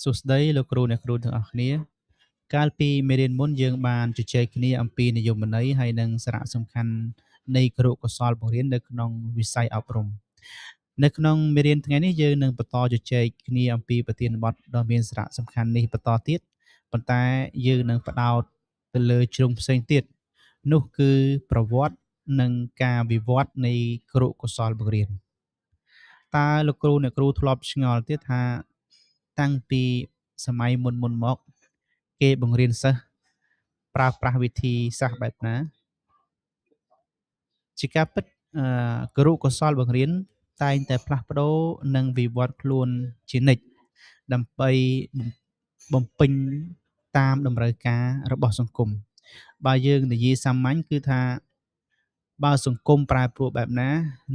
សួស្តីលោកគ្រូអ្នកគ្រូទាំងអស់គ្នាកាលពីមេរៀនមុនយើងបានជជែកគ្នាអំពីនិយមន័យហើយនិងសារៈសំខាន់នៃគរុកោសល្យបង្រៀននៅក្នុងវិស័យអប់រំនៅក្នុងមេរៀនថ្ងៃនេះយើងនឹងបន្តជជែកគ្នាអំពីប្រធានបទដ៏មានសារៈសំខាន់នេះបន្តទៀតប៉ុន្តែយើងនឹងផ្ដោតទៅលើជ្រុងផ្សេងទៀតនោះគឺប្រវត្តិនិងការវិវត្តនៃគរុកោសល្យបង្រៀនតើលោកគ្រូអ្នកគ្រូធ្លាប់ឆ្ងល់ទៀតថាតាំងពីសម័យមុនមកគេបង្រៀនសិស្សប្រើប្រាស់វិធីសាស្ត្របែបណាជាការពិតគរុកោសល្យបង្រៀនតែងតែផ្លាស់ប្ដូរនិងវិវត្តខ្លួនជានិច្ចដើម្បីបំពេញតាមតម្រូវការរបស់សង្គមបើយើងនិយាយសាមញ្ញគឺថាបើសង្គមប្រែប្រួលបែបណា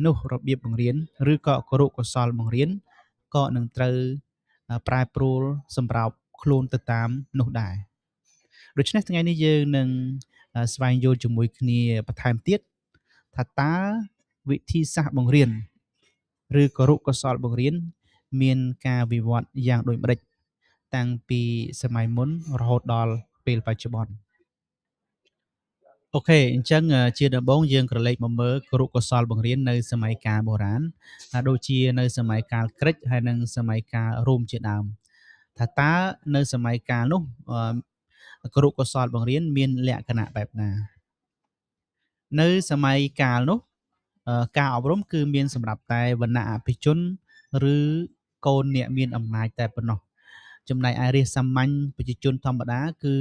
នោះរបៀបបង្រៀនឬក៏គរុកោសល្យបង្រៀនក៏នឹងត្រូវប្រែប្រួលសម្រាប់ខ្លួនទៅតាមនោះដែរដូច្នេះថ្ងៃនេះយើងនឹងស្វែងយល់ជាមួយគ្នាបន្ថែមទៀតថាតើវិធីសាស្ត្របង្រៀនឬគរុកោសល្យបង្រៀនមានការវិវត្តយ៉ាងដូចម្ដេចតាំងពីសម័យមុនរហូតដល់ពេលបច្ចុប្បន្នអូខេអញ្ចឹងជាដំបូងយើងក្រឡេកមកមើលគរុកោសល្យបង្រៀននៅសម័យកាលបុរាណដូចជានៅសម័យកាលក្រិចហើយនិងសម័យកាលរ៉ូមជាដើមថាតើនៅសម័យកាលនោះគរុកោសល្យបង្រៀនមានលក្ខណៈបែបណានៅសម័យកាលនោះការអប់រំគឺមានសម្រាប់តែវណ្ណៈអភិជនឬកូនអ្នកមានអំណាចតែប៉ុណ្ណោះចំណែកឯរាស្ត្រសាមញ្ញប្រជាជនធម្មតាគឺ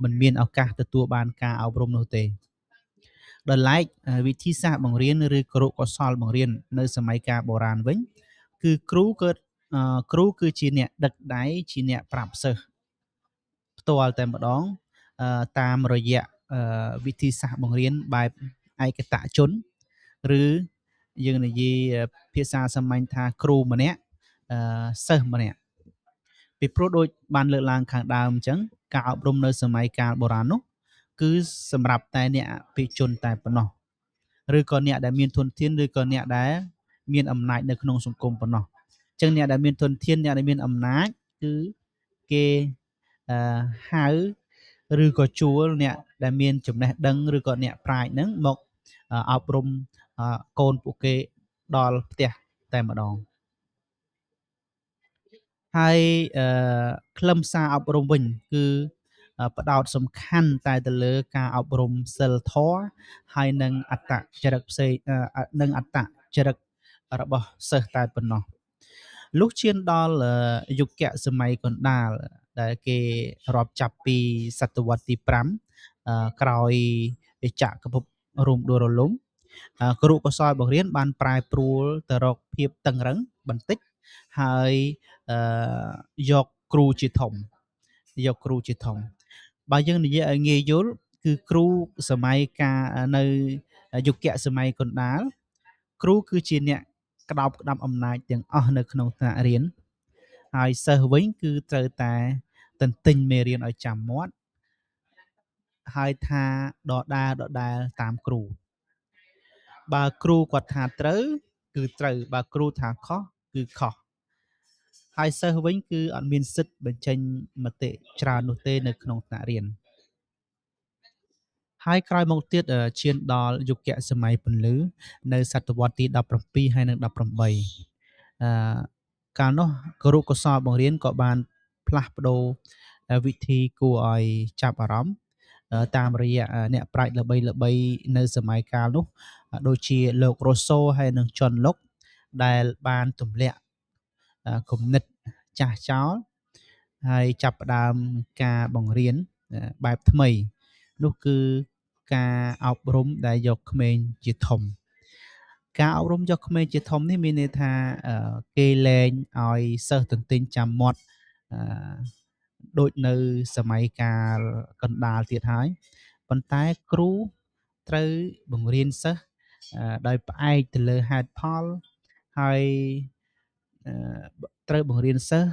មិនមានឱកាសទទួលបានការអប់រំនោះទេដល់ឡែកវិធីសាស្ត្របង្រៀនឬគរុកោសល្យបង្រៀននៅសម័យកាលបុរាណវិញគឺគ្រូគឺជាអ្នកដឹកដៃជាអ្នកប្រាប់សិស្សផ្ទាល់តែម្ដងតាមរយៈវិធីសាស្ត្របង្រៀនបែបឯកតជនឬយើងនិយាយភាសាសាមញ្ញថាគ្រូម្នាក់សិស្សម្នាក់ពីព្រោះដូចបានលើកឡើងខាងដើមអញ្ចឹងការអប់រំនៅសម័យកាលបុរាណនោះគឺសម្រាប់តែអ្នកអភិជនតែប៉ុណ្ណោះឬក៏អ្នកដែលមានធនធានឬក៏អ្នកដែលមានអំណាចនៅក្នុងសង្គមប៉ុណ្ណោះអញ្ចឹងអ្នកដែលមានធនធានអ្នកដែលមានអំណាចគឺគេហៅឬក៏ជួលអ្នកដែលមានចំណេះដឹងឬក៏អ្នកប្រាជ្ញហ្នឹងមកអប់រំកូនពួកគេដល់ផ្ទះតែម្ដងហើយខ្លឹមសារអប់រំវិញគឺផ្ដោតសំខាន់តែទៅលើការអប់រំសីលធម៌ហើយនិងអត្តចរិតផ្សេងនិងអត្តចរិតរបស់សិស្សតែប៉ុណ្ណោះលុះឈានដល់យុគសម័យកណ្ដាលដែលគេរាប់ចាប់ពីសតវត្សទី5ក្រោយចក្រភពរ៉ូមដួលរលំគរុកោសល្យបង្រៀនបានប្រែប្រួលទៅរកភាពតឹងរ៉ឹងបន្តិចហើយយកគ្រូជាធំបើយើងនិយាយឲ្យងាយយល់គឺគ្រូសម័យកាលនៅយុគសម័យកណ្ដាលគ្រូគឺជាអ្នកក្តោបក្តាប់អំណាចទាំងអស់នៅក្នុងថ្នាក់រៀនហើយសិស្សវិញគឺត្រូវតែទន្ទិញមេរៀនឲ្យចាំមាត់ហើយថាដដែលតាមគ្រូបើគ្រូគាត់ថាត្រូវគឺត្រូវបើគ្រូថាខុសគឺខុសហើយសិស្សវិញគឺអត់មានសិទ្ធិបញ្ចេញមតិច្រើននោះទេនៅក្នុងថ្នាក់រៀនហើយក្រោយមកទៀតឈានដល់យុគសម័យពន្លឺនៅសតវត្សទី17ហើយនិង18កាលនោះគរុកោសល្យបង្រៀនក៏បានផ្លាស់ប្ដូរវិធីគួរឲ្យចាប់អារម្មណ៍តាមរយៈអ្នកប្រាជ្ញល្បីនៅសម័យកាលនោះដូចជាលោករ៉ូសូហើយនិងចនលុកដែលបានទម្លាក់គំនិតចាស់ចោលហើយចាប់ផ្ដើមការបង្រៀនបែបថ្មីនោះគឺការអប់រំដែលយកក្មេងជាធំការអប់រំយកក្មេងជាធំនេះមានន័យថាគេលែងឲ្យសិស្សទន្ទិញចាំមាត់ដូចនៅសម័យកាលកណ្ដាលទៀតហើយប៉ុន្តែគ្រូត្រូវបង្រៀនសិស្សដោយផ្អែកទៅលើហេតុផលហើយត្រូវបង្រៀនសិស្ស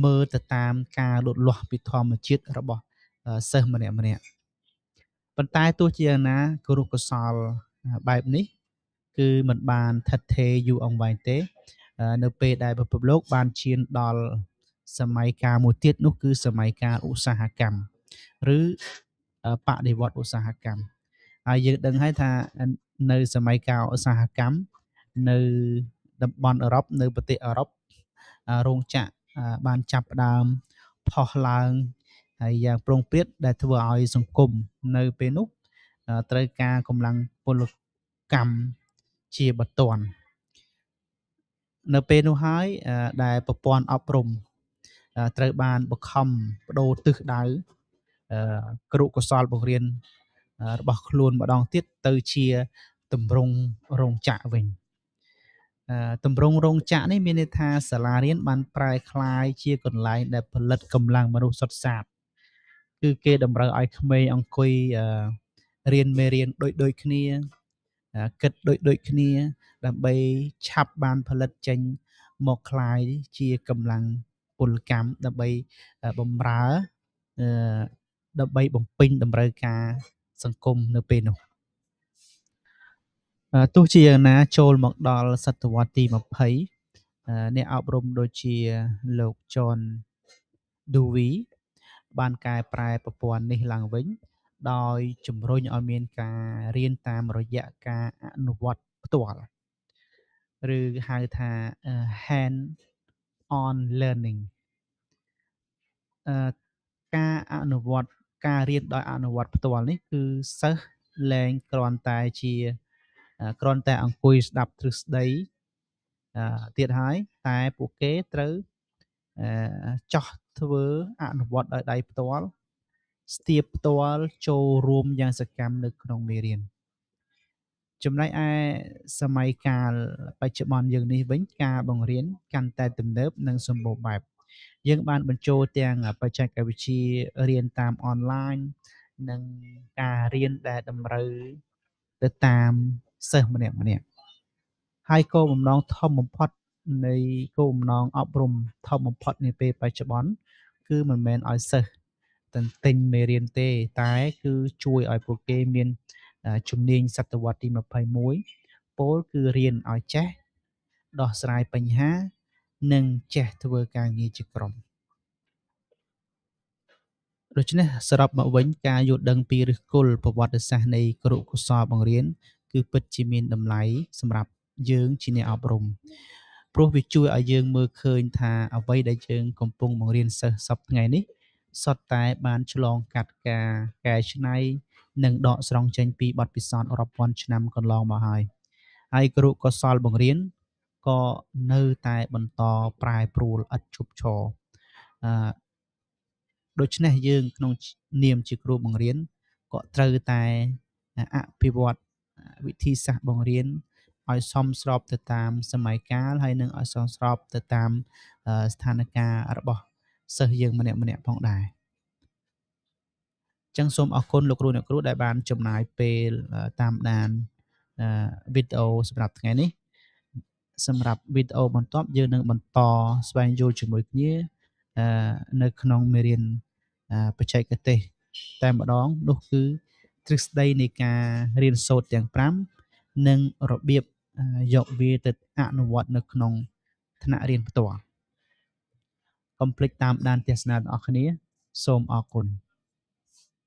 មើលទៅតាមការលូតលាស់ពីធម្មជាតិរបស់សិស្សម្នាក់ប៉ុន្តែទោះជាយ៉ាងណាគរុកោសល្យបែបនេះគឺមិនបានឋិតថេរយូរអង្វែងទេនៅពេលដែលពិភពលោកបានឈានដល់ សម័យកាលមួយទៀតនោះគឺសម័យកាលឧស្សាហកម្ម ឬបដិវត្តន៍ឧស្សាហកម្ម ហើយយើងដឹងហើយថានៅសម័យកាលឧស្សាហកម្មនៅតំបន់អឺរ៉ុប នៅប្រទេសអឺរ៉ុប រោងចក្របានចាប់ផ្ដើមផុសឡើងហើយយ៉ាងព្រោងព្រាតដែលធ្វើឲ្យសង្គមនៅពេលនោះត្រូវការកម្លាំងពលកម្មជាបន្ទាន់ នៅពេលនោះហើយដែលប្រព័ន្ធអប់រំត្រូវបានបង្ខំប្ដូរទិសដៅគរុកោសល្យបង្រៀនរបស់ខ្លួនម្ដងទៀតទៅជាទម្រង់រោងចក្រវិញ ទម្រង់រោងចក្រនេះមានន័យថាសាលារៀនបានប្រែក្លាយជាកន្លែងដែលផលិតកម្លាំងមនុស្សសុទ្ធសាធ គឺគេតម្រូវឲ្យក្មេងអង្គុយរៀនមេរៀនដូចគ្នាគិតដូចគ្នាដើម្បីឆាប់បានផលិតចេញមកក្លាយជាកម្លាំងពលកម្មដើម្បីបម្រើដើម្បីបំពេញតម្រូវការសង្គមនៅពេលនោះ ទោះជាយ៉ាងណាចូលមកដល់សតវត្សទី20 អ្នកអប់រំដូចជាលោក John Dewey បានកែប្រែប្រព័ន្ធនេះឡើងវិញ ដោយជំរុញឲ្យមានការរៀនតាមរយៈការអនុវត្តផ្ទាល់ ឬហៅថា hand on learning ការអនុវត្តការរៀនដោយអនុវត្តផ្ទាល់នេះគឺសិស្សលែងគ្រាន់តែអង្គុយស្ដាប់ទ្រឹស្ដីទៀតហើយតែពួកគេត្រូវចោះធ្វើអនុវត្តដោយដៃផ្ទាល់ស្ទាបផ្ទាល់ចូលរួមយ៉ាងសកម្មនៅក្នុងមេរៀន ចំណែកឯសម័យកាលបច្ចុប្បន្នយើងនេះវិញការបង្រៀនកាន់តែទំនើបនិងសម្បូរបែប យើងបានបញ្ចូលទាំងបច្ចេកវិទ្យារៀនតាមអនឡាញ និងការរៀនដែលតម្រូវទៅតាមសិស្សម្នាក់ៗ ហើយគោលបំណងធំបំផុតនៃគោលបំណងអប់រំធំបំផុតនាពេលបច្ចុប្បន្នគឺមិនមែនឲ្យសិស្សទន្ទិញមេរៀនទេ តែគឺជួយឲ្យពួកគេមានជំនាញសតវត្សទី21 ពោលគឺរៀនឲ្យចេះដោះស្រាយបញ្ហា និងចេះធ្វើការងារជាក្រុម ដូច្នេះសរុបមកវិញការយល់ដឹងពីឫសគល់ប្រវត្តិសាស្ត្រនៃគរុកោសល្យបង្រៀនគឺពិតជាមានតម្លៃសម្រាប់យើងជាអ្នកអប់រំ ព្រោះវាជួយឲ្យយើងមើលឃើញថាអ្វីដែលយើងកំពុងបង្រៀនសិស្សសប្តាហ៍ថ្ងៃនេះសុទ្ធតែបានឆ្លងកាត់ការកែច្នៃ និងដកស្រង់ចេញពីបទពិសោធន៍រាប់ពាន់ឆ្នាំកន្លងមកហើយ ហើយគរុកោសល្យបង្រៀនក៏នៅតែបន្តប្រែប្រួលឥតឈប់ឈរ ដូច្នេះយើងក្នុងនាមជាគ្រូបង្រៀនក៏ត្រូវតែអភិវឌ្ឍវិធីសាស្ត្របង្រៀនឲ្យសមស្របទៅតាមសម័យកាលហើយនឹងឲ្យសមស្របទៅតាមស្ថានភាពរបស់សិស្សយើងម្នាក់ៗផងដែរ ចឹងសូមអរគុណលោកគ្រូអ្នកគ្រូដែលបានចំណាយពេលតាមដានវីដេអូសម្រាប់ថ្ងៃនេះ សម្រាប់វីដេអូបន្ទាប់យើងនឹងបន្តស្វែងយល់ជាមួយគ្នានៅក្នុងមេរៀនបច្ចេកទេសតែម្ដងនោះគឺទ្រឹស្ដីនៃការរៀនសូត្រទាំង5 និងរបៀបយកវាទៅអនុវត្តនៅក្នុងថ្នាក់រៀនផ្ទាល់ កុំភ្លេចតាមដានទស្សនាទាំងអស់គ្នាសូមអរគុណ